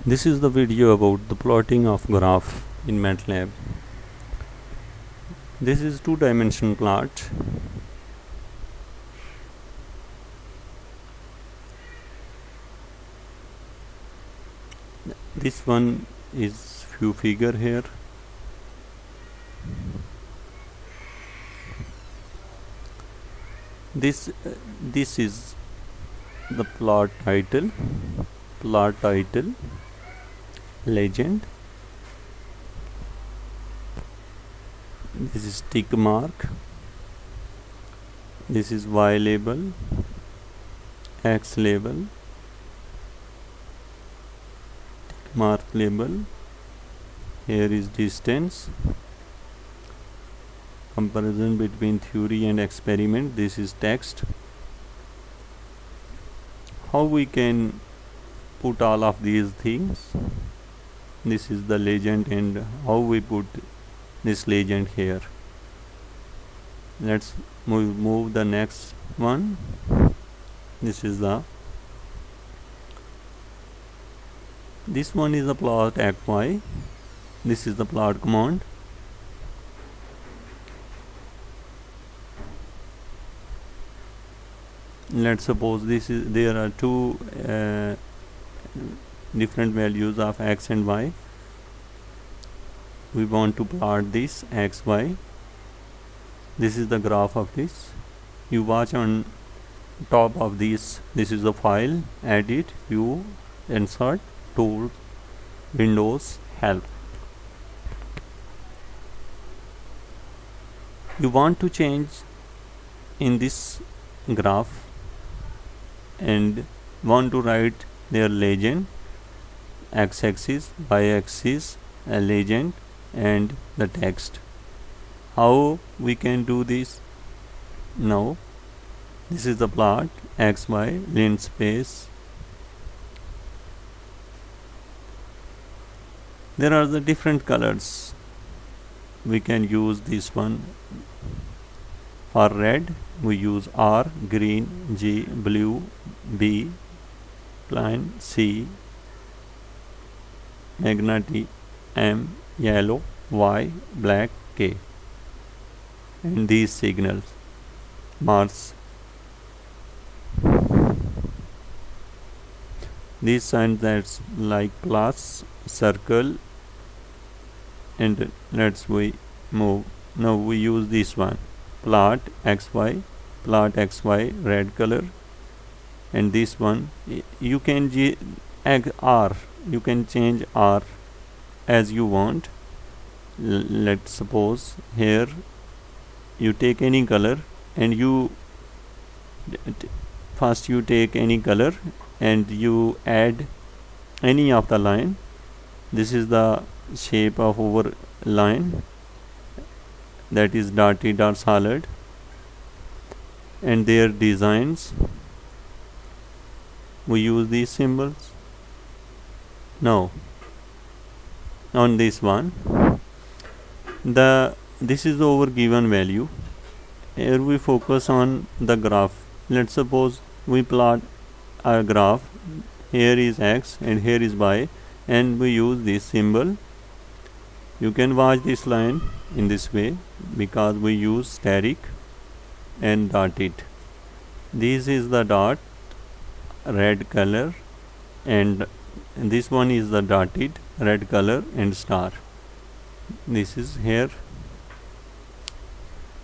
This is the video about the plotting of graph in MATLAB. This is two-dimensional plot. This one is few figure here. This is the plot title, legend. This is tick mark. This is Y label, X label, tick mark label. Here is distance. Comparison between theory and experiment. This is text. How we can put all of these things? This is the legend and how we put this legend here. Let's move the next one. This one is the plot xy. This is the plot command. Let's suppose there are two different values of x and y. We want to plot this xy. This is the graph of this. You watch on top of this. This is the file. Edit, view, insert, tools, Windows, help. You want to change in this graph and want to write their legend, x-axis, y-axis, a legend and the text. How we can do this? Now this is the plot xy, linspace. There are the different colors. We can use this one. For red we use R, green, G, blue, B, plain, C, magnetic, M, yellow, Y, black, K. And these signals, Mars. These signs that's like plus, circle, and let's we move. Now we use this one. Plot xy, red color, and this one you can R, you can change R as you want. Let's suppose here you take any color and you first you take any color and you add any of the line. This is the shape of our line, that is dotted or solid, and their designs. We use these symbols. Now on this one, this is our given value. Here we focus on the graph. Let's suppose we plot a graph. Here is x and here is y, and we use this symbol. You can watch this line in this way because we use steric and dotted. This is the dot, red color, and this one is the dotted, red color and star. This is here.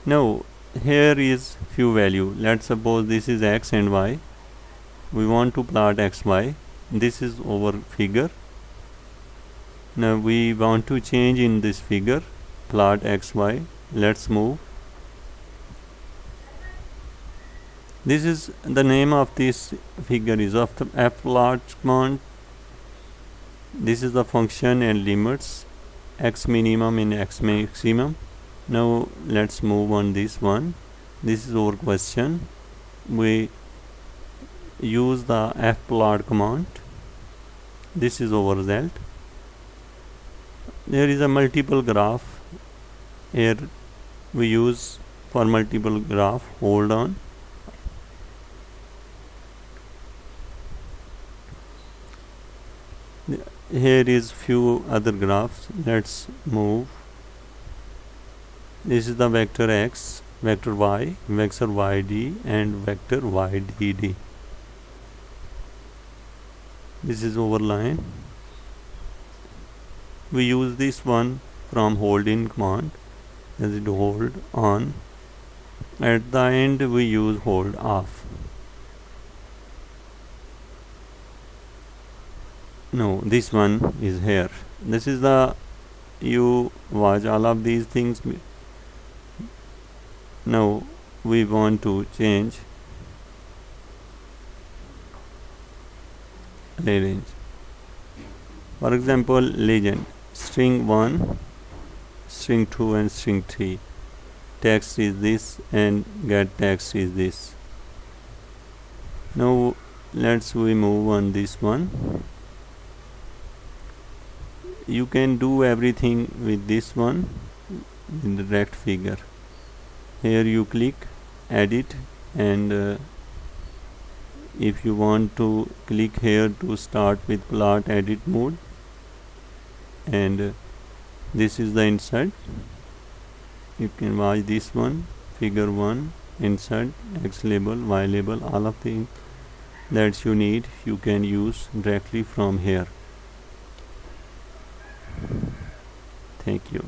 Now here is few value. Let's suppose this is x and y. We want to plot xy. This is our figure. Now we want to change in this figure, plot xy. Let's move. This is the name of this figure is of the plot command. This is the function and limits, x minimum and x maximum. Now let's move on this one. This is our question. We use the plot command. This is our result. There is a multiple graph. Here we use for multiple graph. Hold on. Here is few other graphs. Let's move. This is the vector x, vector y, vector yd, and vector ydd. This is overline. We use this one from hold in command, as it hold on. At the end we use hold off. No, this one is here. This is the, you watch all of these things. Now we want to change arrange. For example, legend string 1, string 2, and string 3. Text is this and get text is this. Now let's we move on this one. You can do everything with this one in the direct figure. Here you click edit, and if you want to click here to start with plot edit mode, and this is the insert. You can watch this one, figure 1, insert, x label, y label, all of the that you need you can use directly from here. Thank you.